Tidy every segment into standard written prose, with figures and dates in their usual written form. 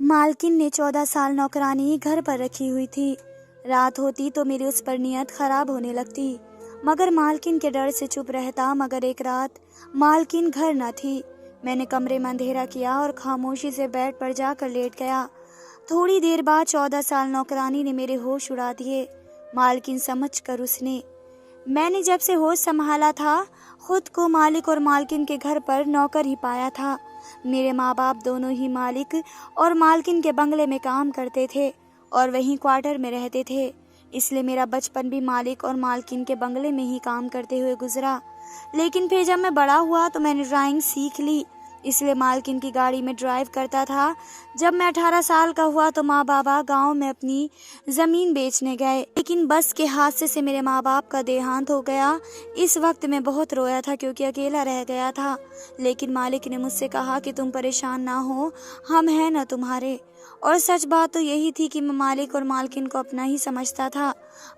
मालकिन ने 14 साल नौकरानी घर पर रखी हुई थी। रात होती तो मेरी उस पर नियत खराब होने लगती, मगर मालकिन के डर से चुप रहता। मगर एक रात मालकिन घर न थी। मैंने कमरे में अंधेरा किया और खामोशी से बेड पर जाकर लेट गया। थोड़ी देर बाद 14 साल नौकरानी ने मेरे होश उड़ा दिए। मालकिन समझकर उसने, मैंने जब से होश संभाला था, खुद को मालिक और मालकिन के घर पर नौकर ही पाया था। मेरे माँ बाप दोनों ही मालिक और मालकिन के बंगले में काम करते थे और वहीं क्वार्टर में रहते थे, इसलिए मेरा बचपन भी मालिक और मालकिन के बंगले में ही काम करते हुए गुजरा। लेकिन फिर जब मैं बड़ा हुआ तो मैंने ड्राइंग सीख ली, इसलिए मालकिन की गाड़ी में ड्राइव करता था। जब मैं 18 साल का हुआ तो माँ बाबा गांव में अपनी ज़मीन बेचने गए, लेकिन बस के हादसे से मेरे माँ बाप का देहांत हो गया। इस वक्त मैं बहुत रोया था क्योंकि अकेला रह गया था। लेकिन मालिक ने मुझसे कहा कि तुम परेशान ना हो, हम हैं ना तुम्हारे। और सच बात तो यही थी कि मैं मालिक और मालकिन को अपना ही समझता था।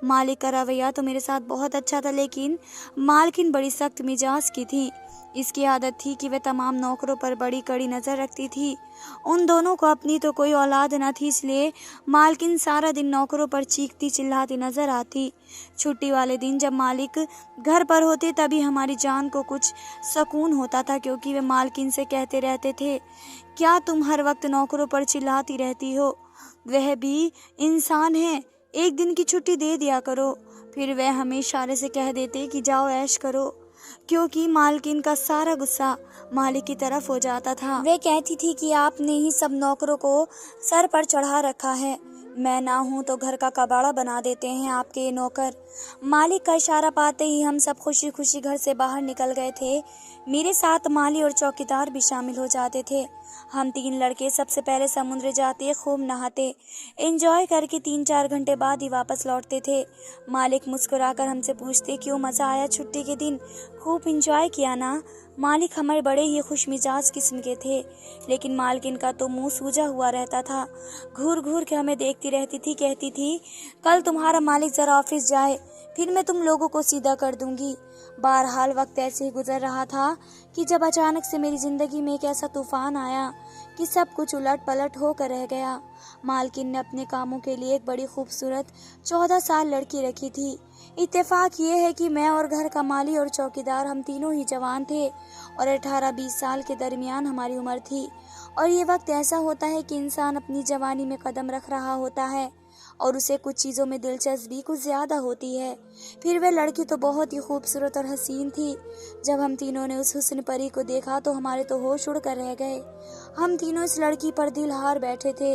मालिक का रवैया तो मेरे साथ बहुत अच्छा था, लेकिन मालकिन बड़ी सख्त मिजाज की थी। इसकी आदत थी कि वह तमाम नौकरों पर बड़ी कड़ी नज़र रखती थी। उन दोनों को अपनी तो कोई औलाद न थी, इसलिए मालकिन सारा दिन नौकरों पर चीखती चिल्लाती नजर आती। छुट्टी वाले दिन जब मालिक घर पर होते तभी हमारी जान को कुछ सुकून होता था, क्योंकि वे मालकिन से कहते रहते थे, क्या तुम हर वक्त नौकरों पर चिल्लाती रहती हो? वह भी इंसान है, एक दिन की छुट्टी दे दिया करो। फिर वह हमें इशारे से कह देते कि जाओ ऐश करो, क्योंकि मालकिन का सारा गुस्सा मालिक की तरफ हो जाता था। वे कहती थी कि आपने ही सब नौकरों को सर पर चढ़ा रखा है, मैं ना हूँ तो घर का कबाड़ा बना देते हैं आपके ये नौकर। मालिक का इशारा पाते ही हम सब खुशी खुशी घर से बाहर निकल गए थे। मेरे साथ माली और चौकीदार भी शामिल हो जाते थे। हम 3 लड़के सबसे पहले समुद्र जाते, खूब नहाते, एंजॉय करके 3-4 घंटे बाद ही वापस लौटते थे। मालिक मुस्कुराकर हमसे पूछते, क्यों मज़ा आया छुट्टी के दिन, खूब एंजॉय किया ना? मालिक हमारे बड़े ही खुश मिजाज किस्म के थे, लेकिन मालकिन का तो मुंह सूजा हुआ रहता था। घूर घूर के हमें देखती रहती थी, कहती थी, कल तुम्हारा मालिक ज़रा ऑफिस जाए, फिर मैं तुम लोगों को सीधा कर दूंगी। बहरहाल वक्त ऐसे ही गुजर रहा था कि जब अचानक से मेरी ज़िंदगी में एक ऐसा तूफान आया कि सब कुछ उलट पलट होकर रह गया। मालकिन ने अपने कामों के लिए एक बड़ी खूबसूरत 14 साल लड़की रखी थी। इत्तेफाक ये है कि मैं और घर का माली और चौकीदार, हम तीनों ही जवान थे और 18-20 साल के दरमियान हमारी उम्र थी। और ये वक्त ऐसा होता है कि इंसान अपनी जवानी में कदम रख रहा होता है और उसे कुछ चीज़ों में दिलचस्पी कुछ ज़्यादा होती है। फिर वह लड़की तो बहुत ही खूबसूरत और हसीन थी। जब हम तीनों ने उस हुस्न परी को देखा तो हमारे तो होश उड़ कर रह गए। हम तीनों इस लड़की पर दिल हार बैठे थे,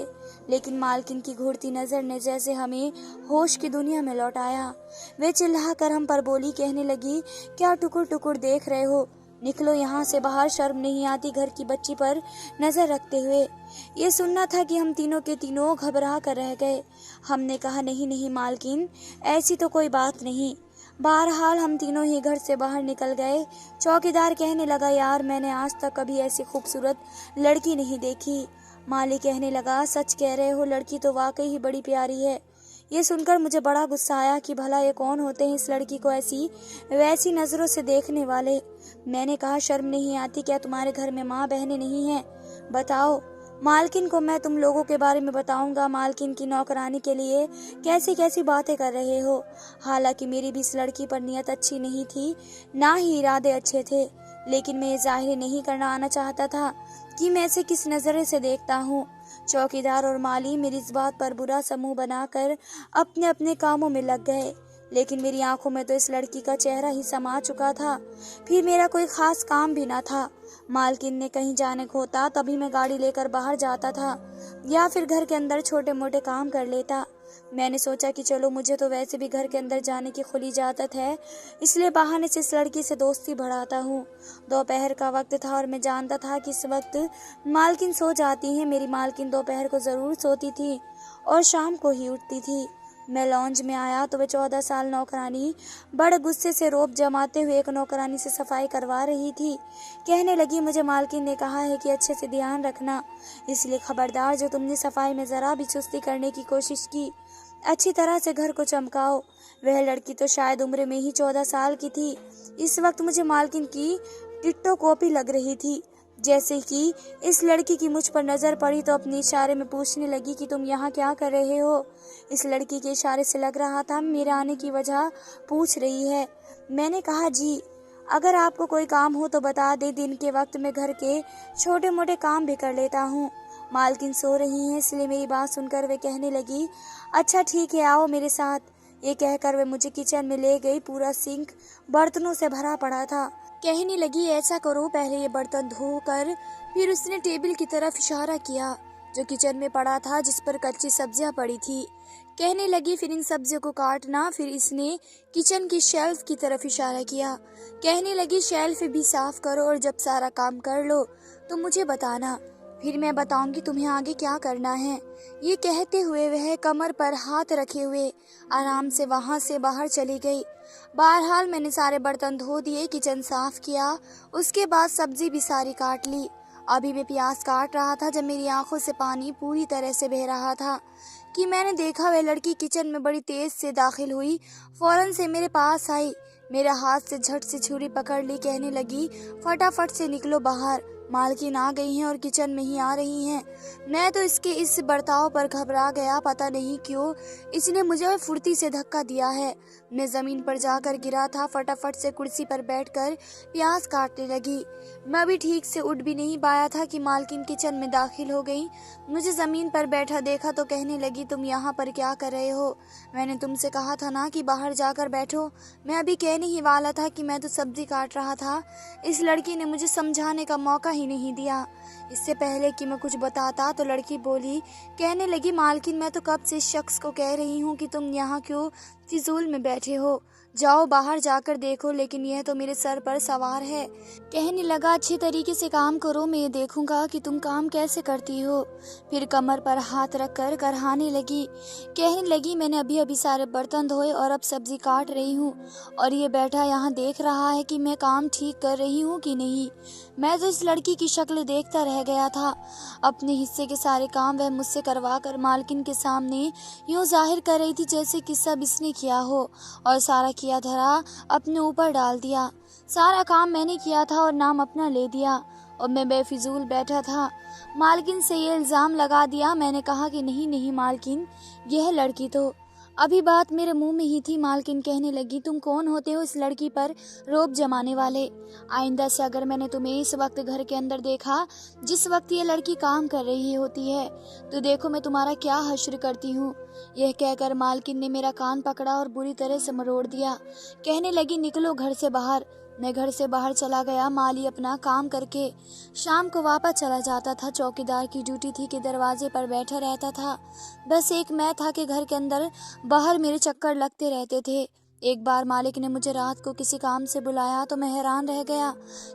लेकिन मालकिन की घूरती नज़र ने जैसे हमें होश की दुनिया में लौटाया। वे चिल्लाकर हम पर बोली, कहने लगी, क्या टुकुर टुकुर देख रहे हो, निकलो यहाँ से बाहर, शर्म नहीं आती घर की बच्ची पर नजर रखते हुए। ये सुनना था कि हम तीनों के तीनों घबरा कर रह गए। हमने कहा, नहीं नहीं मालकिन, ऐसी तो कोई बात नहीं। बहरहाल हम तीनों ही घर से बाहर निकल गए। चौकीदार कहने लगा, यार मैंने आज तक कभी ऐसी खूबसूरत लड़की नहीं देखी। माली कहने लगा, सच कह रहे हो, लड़की तो वाकई ही बड़ी प्यारी है। ये सुनकर मुझे बड़ा गुस्सा आया कि भला ये कौन होते हैं इस लड़की को ऐसी वैसी नज़रों से देखने वाले। मैंने कहा, शर्म नहीं आती क्या तुम्हारे घर में माँ बहनें नहीं हैं? बताओ, मालकिन को मैं तुम लोगों के बारे में बताऊंगा, मालकिन की नौकरानी के लिए कैसी कैसी बातें कर रहे हो। हालांकि मेरी भी इस लड़की पर नियत अच्छी नहीं थी, ना ही इरादे अच्छे थे, लेकिन मैं ये जाहिर नहीं करना आना चाहता था कि मैं इसे किस नज़रे से देखता हूँ। चौकीदार और माली मेरी इस बात पर बुरा समूह बनाकर अपने अपने कामों में लग गए, लेकिन मेरी आंखों में तो इस लड़की का चेहरा ही समा चुका था। फिर मेरा कोई खास काम भी ना था। मालकिन ने कहीं जाने को होता तभी मैं गाड़ी लेकर बाहर जाता था या फिर घर के अंदर छोटे मोटे काम कर लेता। मैंने सोचा कि चलो, मुझे तो वैसे भी घर के अंदर जाने की खुली इजाज़त है, इसलिए बहाने से इस लड़की से दोस्ती बढ़ाता हूँ। दोपहर का वक्त था और मैं जानता था कि इस वक्त मालकिन सो जाती हैं। मेरी मालकिन दोपहर को ज़रूर सोती थी और शाम को ही उठती थी। मैं लॉन्ज में आया तो वह 14 साल नौकरानी बड़े गुस्से से रोब जमाते हुए एक नौकरानी से सफाई करवा रही थी। कहने लगी, मुझे मालकिन ने कहा है कि अच्छे से ध्यान रखना, इसलिए खबरदार, जो तुमने सफाई में ज़रा भी चुस्ती करने की कोशिश की, अच्छी तरह से घर को चमकाओ। वह लड़की तो शायद उम्र में ही 14 साल की थी। इस वक्त मुझे मालकिन की डिट्टो कॉपी लग रही थी। जैसे कि इस लड़की की मुझ पर नज़र पड़ी तो अपने इशारे में पूछने लगी कि तुम यहाँ क्या कर रहे हो। इस लड़की के इशारे से लग रहा था मेरे आने की वजह पूछ रही है। मैंने कहा जी, अगर आपको कोई काम हो तो बता दे, दिन के वक्त में घर के छोटे मोटे काम भी कर लेता हूँ। मालकिन सो रही हैं, इसलिए मेरी बात सुनकर वे कहने लगी, अच्छा ठीक है, आओ मेरे साथ। ये कहकर वे मुझे किचन में ले गई। पूरा सिंक बर्तनों से भरा पड़ा था। कहने लगी, ऐसा करो, पहले ये बर्तन धोकर। फिर उसने टेबल की तरफ इशारा किया जो किचन में पड़ा था, जिस पर कच्ची सब्जियां पड़ी थी। कहने लगी, फिर इन सब्जियों को काटना। फिर इसने किचन की शेल्फ की तरफ इशारा किया। कहने लगी, शेल्फ भी साफ करो और जब सारा काम कर लो तो मुझे बताना, फिर मैं बताऊंगी तुम्हें आगे क्या करना है। ये कहते हुए वह कमर पर हाथ रखे हुए आराम से वहां से बाहर चली गई। बहरहाल मैंने सारे बर्तन धो दिए, किचन साफ किया, उसके बाद सब्जी भी सारी काट ली। अभी मैं प्याज काट रहा था जब मेरी आंखों से पानी पूरी तरह से बह रहा था कि मैंने देखा वह लड़की किचन में बड़ी तेज से दाखिल हुई। फौरन से मेरे पास आई, मेरे हाथ से झट से छुरी पकड़ ली। कहने लगी, फटाफट से निकलो बाहर, मालकिन आ गई हैं और किचन में ही आ रही हैं। मैं तो इसके इस बर्ताव पर घबरा गया, पता नहीं क्यों इसने मुझे फुर्ती से धक्का दिया है। मैं जमीन पर जाकर गिरा था। फटाफट से कुर्सी पर बैठकर प्याज काटने लगी। मैं भी ठीक से उठ भी नहीं पाया था कि मालकिन किचन में दाखिल हो गई। मुझे जमीन पर बैठा देखा तो कहने लगी, तुम यहाँ पर क्या कर रहे हो? मैंने तुमसे कहा था ना कि बाहर जाकर बैठो। मैं अभी कहने ही वाला था कि मैं तो सब्जी काट रहा था। इस लड़की ने मुझे समझाने का मौका ही नहीं दिया। इससे पहले कि मैं कुछ बताता तो लड़की बोली, कहने लगी, मालकिन मैं तो कब से इस शख्स को कह रही हूँ कि तुम यहाँ क्यों फिजूल में बैठे हो, जाओ बाहर जाकर देखो, लेकिन यह तो मेरे सर पर सवार है। कहने लगा, अच्छे तरीके से काम करो, मैं ये देखूंगा कि तुम काम कैसे करती हो। फिर कमर पर हाथ रखकर करहाने लगी। कहने लगी, मैंने अभी अभी सारे बर्तन धोए और अब सब्जी काट रही हूँ और ये बैठा यहाँ देख रहा है कि मैं काम ठीक कर रही हूँ कि नहीं। मैं तो इस लड़की की शक्ल देखता रह गया था। अपने हिस्से के सारे काम वह मुझसे करवा कर मालकिन के सामने यूं जाहिर कर रही थी जैसे कि सब इसने किया हो और सारा किया धरा अपने ऊपर डाल दिया। सारा काम मैंने किया था और नाम अपना ले दिया और मैं बेफिजूल बैठा था। मालकिन से ये इल्ज़ाम लगा दिया। मैंने कहा कि नहीं नहीं मालकिन, यह लड़की तो अभी बात मेरे मुंह में ही थी। मालकिन कहने लगी, तुम कौन होते हो इस लड़की पर रोब जमाने वाले? आइंदा से अगर मैंने तुम्हें इस वक्त घर के अंदर देखा जिस वक्त ये लड़की काम कर रही होती है तो देखो मैं तुम्हारा क्या हश्र करती हूँ। यह कहकर मालकिन ने मेरा कान पकड़ा और बुरी तरह से मरोड़ दिया। कहने लगी, निकलो घर से बाहर। मैं घर से बाहर चला गया। माली अपना काम करके शाम को वापस चला जाता था। चौकीदार की ड्यूटी थी कि दरवाजे पर बैठा रहता था। बस एक मैं था कि घर के अंदर बाहर मेरे चक्कर लगते रहते थे। एक बार मालिक ने मुझे रात को किसी काम से बुलाया तो मैं हैरान रह गया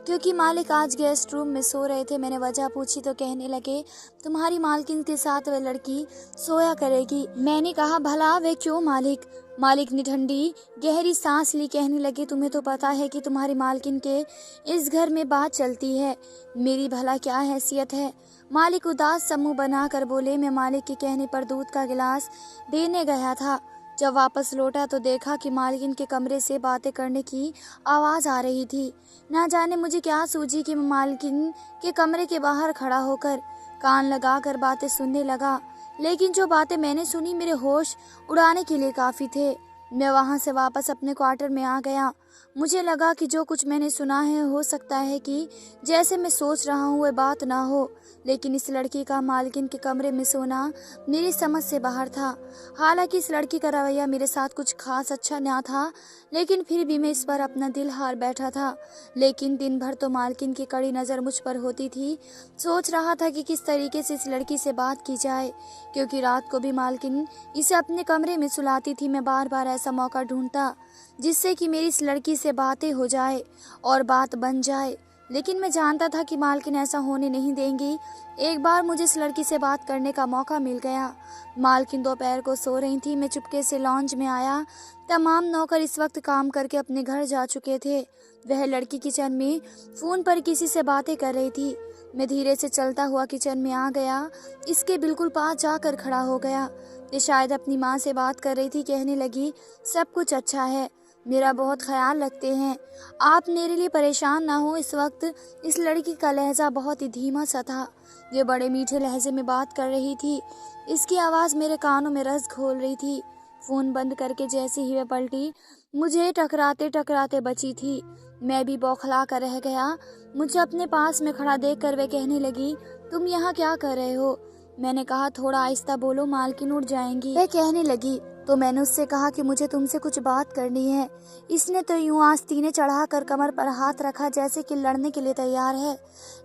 क्योंकि मालिक आज गेस्ट रूम में सो रहे थे। मैंने वजह पूछी तो कहने लगे, तुम्हारी मालकिन के साथ वह लड़की सोया करेगी। मैंने कहा, भला वे क्यों मालिक? मालिक ने ठंडी गहरी सांस ली। कहने लगे, तुम्हें तो पता है कि तुम्हारी मालकिन के इस घर में बात चलती है, मेरी भला क्या हैसियत है? मालिक उदास समूह बनाकर बोले। मैं मालिक के कहने पर दूध का गिलास देने गया था। जब वापस लौटा तो देखा कि मालकिन के कमरे से बातें करने की आवाज़ आ रही थी। ना जाने मुझे क्या सूझी कि मैं मालकिन के कमरे के बाहर खड़ा होकर कान लगाकर बातें सुनने लगा। लेकिन जो बातें मैंने सुनी मेरे होश उड़ाने के लिए काफ़ी थे। मैं वहां से वापस अपने क्वार्टर में आ गया। मुझे लगा कि जो कुछ मैंने सुना है हो सकता है कि जैसे मैं सोच रहा हूँ वह बात ना हो, लेकिन इस लड़की का मालकिन के कमरे में सोना मेरी समझ से बाहर था। हालांकि इस लड़की का रवैया मेरे साथ कुछ खास अच्छा ना था, लेकिन फिर भी मैं इस पर अपना दिल हार बैठा था। लेकिन दिन भर तो मालकिन की कड़ी नज़र मुझ पर होती थी। सोच रहा था कि किस तरीके से इस लड़की से बात की जाए, क्योंकि रात को भी मालकिन इसे अपने कमरे में सुलाती थी। मैं बार बार ऐसा मौका ढूंढता जिससे कि मेरी इस लड़की से बातें हो जाए और बात बन जाए, लेकिन मैं जानता था कि मालकिन ऐसा होने नहीं देंगी। एक बार मुझे इस लड़की से बात करने का मौका मिल गया। मालकिन दोपहर को सो रही थी। मैं चुपके से लॉन्ज में आया। तमाम नौकर इस वक्त काम करके अपने घर जा चुके थे। वह लड़की किचन में फ़ोन पर किसी से बातें कर रही थी। मैं धीरे से चलता हुआ किचन में आ गया। इसके बिल्कुल पास जाकर खड़ा हो गया। ये शायद अपनी माँ से बात कर रही थी। कहने लगी, सब कुछ अच्छा है। मेरा बहुत ख्याल रखते हैं। आप मेरे लिए परेशान ना हो। इस वक्त इस लड़की का लहजा बहुत ही धीमा सा था। ये बड़े मीठे लहजे में बात कर रही थी। इसकी आवाज़ मेरे कानों में रस घोल रही थी। फ़ोन बंद करके जैसे ही वह पलटी, मुझे टकराते टकराते बची थी। मैं भी बौखला कर रह गया। मुझे अपने पास में खड़ा देखकर वह कहने लगी, तुम यहाँ क्या कर रहे हो? मैंने कहा, थोड़ा आहिस्ता बोलो, मालकिन उठ जाएंगी। वह कहने लगी, तो मैंने उससे कहा कि मुझे तुमसे कुछ बात करनी है। इसने तो यूं आस्तीने चढ़ाकर कमर पर हाथ रखा जैसे कि लड़ने के लिए तैयार है।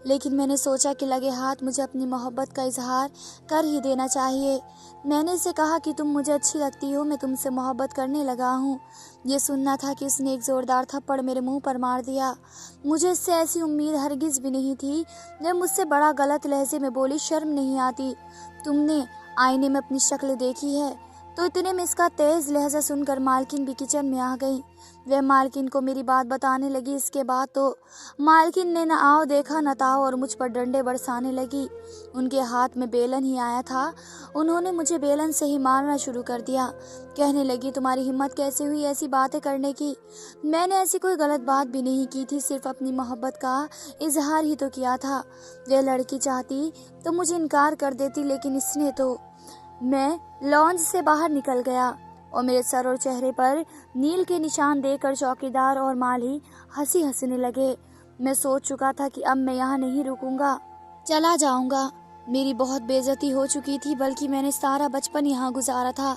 लेकिन मैंने सोचा कि लगे हाथ मुझे अपनी मोहब्बत का इजहार कर ही देना चाहिए। मैंने इसे कहा कि तुम मुझे अच्छी लगती हो, मैं तुमसे मोहब्बत करने लगा हूँ। ये सुनना था कि उसने एक ज़ोरदार थप्पड़ मेरे मुंह पर मार दिया। मुझे इससे ऐसी उम्मीद हरगिज़ भी नहीं थी। वह मुझसे बड़ा गलत लहजे में बोली, शर्म नहीं आती? तुमने आईने में अपनी शक्ल देखी है? तो इतने में इसका तेज लहजा सुनकर मालकिन भी किचन में आ गई। वह मालकिन को मेरी बात बताने लगी। इसके बाद तो मालकिन ने न आओ देखा न ताओ और मुझ पर डंडे बरसाने लगी। उनके हाथ में बेलन ही आया था। उन्होंने मुझे बेलन से ही मारना शुरू कर दिया। कहने लगी, तुम्हारी हिम्मत कैसे हुई ऐसी बातें करने की? मैंने ऐसी कोई गलत बात भी नहीं की थी, सिर्फ अपनी मोहब्बत का इजहार ही तो किया था। वह लड़की चाहती तो मुझे इनकार कर देती, लेकिन इसने तो। मैं लॉन्ज से बाहर निकल गया और मेरे सर और चेहरे पर नील के निशान देकर चौकीदार और माली हंसी हंसने लगे। मैं सोच चुका था कि अब मैं यहाँ नहीं रुकूंगा, चला जाऊंगा। मेरी बहुत बेइज्जती हो चुकी थी, बल्कि मैंने सारा बचपन यहाँ गुजारा था।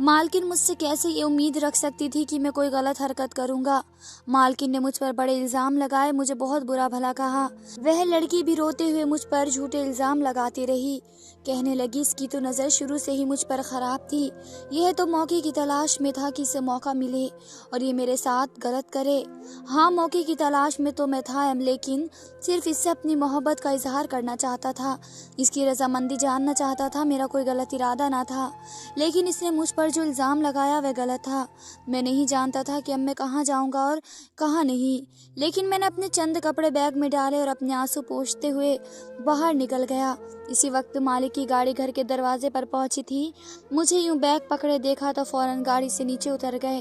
मालकिन मुझसे कैसे ये उम्मीद रख सकती थी कि मैं कोई गलत हरकत करूँगा। मालकिन ने मुझ पर बड़े इल्ज़ाम लगाए, मुझे बहुत बुरा भला कहा। वह लड़की भी रोते हुए मुझ पर झूठे इल्ज़ाम लगाती रही। कहने लगी, इसकी तो नज़र शुरू से ही मुझ पर ख़राब थी। यह तो मौके की तलाश में था कि इसे मौका मिले और ये मेरे साथ गलत करे। हाँ, मौके की तलाश में तो मैं था, लेकिन सिर्फ इससे अपनी मोहब्बत का इजहार करना चाहता था। इसकी रजामंदी जानना चाहता था। मेरा कोई गलत इरादा ना था, लेकिन इसने मुझ पर जो इल्ज़ाम लगाया वह गलत था। मैं नहीं जानता था कि अब मैं कहाँ जाऊँगा और कहाँ नहीं, लेकिन मैंने अपने चंद कपड़े बैग में डाले और अपने आंसू पोंछते हुए बाहर निकल गया। इसी वक्त मालिक की गाड़ी घर के दरवाजे पर पहुंची थी। मुझे यूं बैग पकड़े देखा तो फौरन गाड़ी से नीचे उतर गए।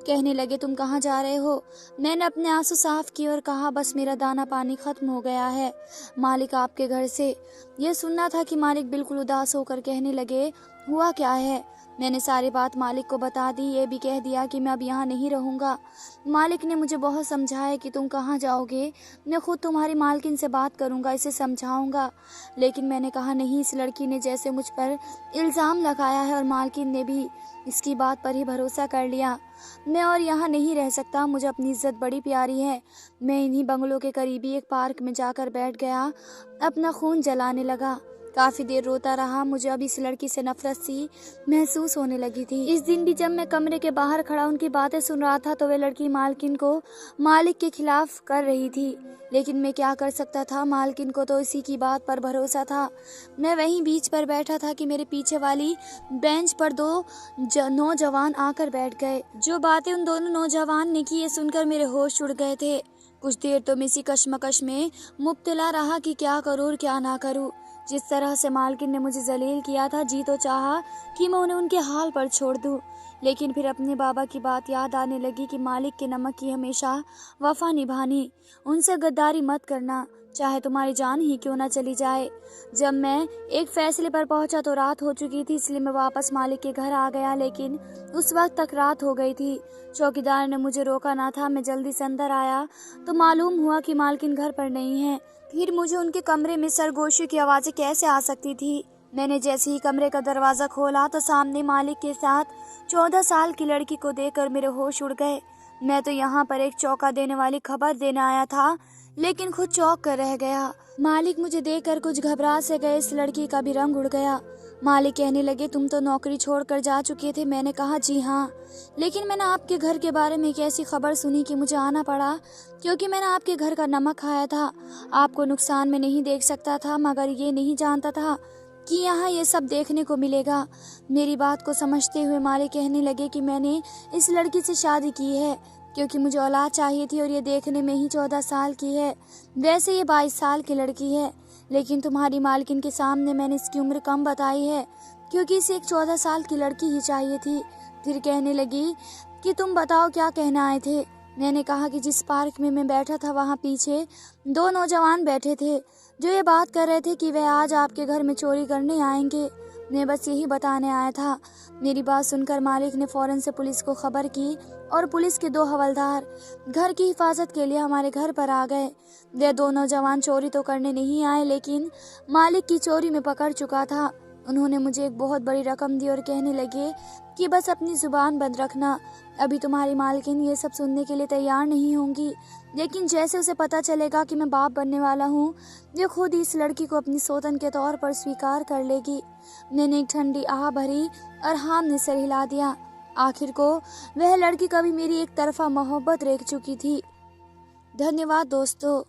कहने लगे, तुम कहाँ जा रहे हो? मैंने अपने आंसू साफ किए और कहा, बस मेरा दाना पानी खत्म हो गया है, मालिक आपके घर से। यह सुनना था कि मालिक बिल्कुल उदास होकर कहने लगे, हुआ क्या है? मैंने सारी बात मालिक को बता दी। ये भी कह दिया कि मैं अब यहाँ नहीं रहूँगा। मालिक ने मुझे बहुत समझाया कि तुम कहाँ जाओगे, मैं खुद तुम्हारी मालकिन से बात करूँगा, इसे समझाऊँगा। लेकिन मैंने कहा, नहीं, इस लड़की ने जैसे मुझ पर इल्ज़ाम लगाया है और मालकिन ने भी इसकी बात पर ही भरोसा कर लिया, मैं और यहाँ नहीं रह सकता। मुझे अपनी इज्जत बड़ी प्यारी है। मैं इन्हीं बंगलों के करीबी एक पार्क में जाकर बैठ गया, अपना खून जलाने लगा। काफ़ी देर रोता रहा। मुझे अब इस लड़की से नफरत सी महसूस होने लगी थी। इस दिन भी जब मैं कमरे के बाहर खड़ा उनकी बातें सुन रहा था तो वह लड़की मालकिन को मालिक के खिलाफ कर रही थी, लेकिन मैं क्या कर सकता था? मालकिन को तो इसी की बात पर भरोसा था। मैं वहीं बीच पर बैठा था कि मेरे पीछे वाली बेंच पर दो नौजवान आकर बैठ गए। जो बातें उन दोनों नौजवान ने की, ये सुनकर मेरे होश उड़ गए थे। कुछ देर तो मैं इसी कश्मकश में मुब्तला रहा कि क्या करूँ और क्या ना करूँ। जिस तरह से मालकिन ने मुझे जलील किया था, जी तो चाहा कि मैं उन्हें उनके हाल पर छोड़ दूं, लेकिन फिर अपने बाबा की बात याद आने लगी कि मालिक के नमक की हमेशा वफा निभानी, उनसे गद्दारी मत करना, चाहे तुम्हारी जान ही क्यों ना चली जाए। जब मैं एक फैसले पर पहुंचा तो रात हो चुकी थी, इसलिए मैं वापस मालिक के घर आ गया, लेकिन उस वक्त तक रात हो गई थी। चौकीदार ने मुझे रोका ना था। मैं जल्दी से अंदर आया तो मालूम हुआ कि मालकिन घर पर नहीं है। फिर मुझे उनके कमरे में सरगोशी की आवाज़ें कैसे आ सकती थी? मैंने जैसे ही कमरे का दरवाज़ा खोला तो सामने मालिक के साथ 14 साल की लड़की को देखकर मेरे होश उड़ गए। मैं तो यहाँ पर एक चौंका देने वाली खबर देने आया था, लेकिन खुद चौंक कर रह गया। मालिक मुझे देखकर कुछ घबरा से गए। इस लड़की का भी रंग उड़ गया। मालिक कहने लगे, तुम तो नौकरी छोड़कर जा चुके थे। मैंने कहा, जी हाँ, लेकिन मैंने आपके घर के बारे में एक ऐसी खबर सुनी कि मुझे आना पड़ा, क्योंकि मैंने आपके घर का नमक खाया था। आपको नुकसान में नहीं देख सकता था, मगर ये नहीं जानता था कि यहाँ ये सब देखने को मिलेगा। मेरी बात को समझते हुए मालिक कहने लगे कि मैंने इस लड़की से शादी की है क्योंकि मुझे औलाद चाहिए थी और ये देखने में ही 14 साल की है। वैसे ये 22 साल की लड़की है, लेकिन तुम्हारी मालकिन के सामने मैंने इसकी उम्र कम बताई है क्योंकि इसे एक 14 साल की लड़की ही चाहिए थी। फिर कहने लगी कि तुम बताओ क्या कहना आए थे। मैंने कहा कि जिस पार्क में मैं बैठा था वहाँ पीछे 2 नौजवान बैठे थे जो ये बात कर रहे थे कि वे आज आपके घर में चोरी करने आएंगे। मैं बस यही बताने आया था। मेरी बात सुनकर मालिक ने फौरन से पुलिस को खबर की और पुलिस के 2 हवलदार घर की हिफाजत के लिए हमारे घर पर आ गए। वे 2 नौजवान चोरी तो करने नहीं आए लेकिन मालिक की चोरी में पकड़ चुका था। उन्होंने मुझे एक बहुत बड़ी रकम दी और कहने लगे कि बस अपनी जुबान बंद रखना। अभी तुम्हारी मालकिन ये सब सुनने के लिए तैयार नहीं होंगी, लेकिन जैसे उसे पता चलेगा कि मैं बाप बनने वाला हूँ, ये खुद ही इस लड़की को अपनी सौतन के तौर पर स्वीकार कर लेगी। मैंने एक ठंडी आह भरी और हाँ ने सर हिला दिया। आखिर को वह लड़की कभी मेरी एक तरफा मोहब्बत देख चुकी थी। धन्यवाद दोस्तों।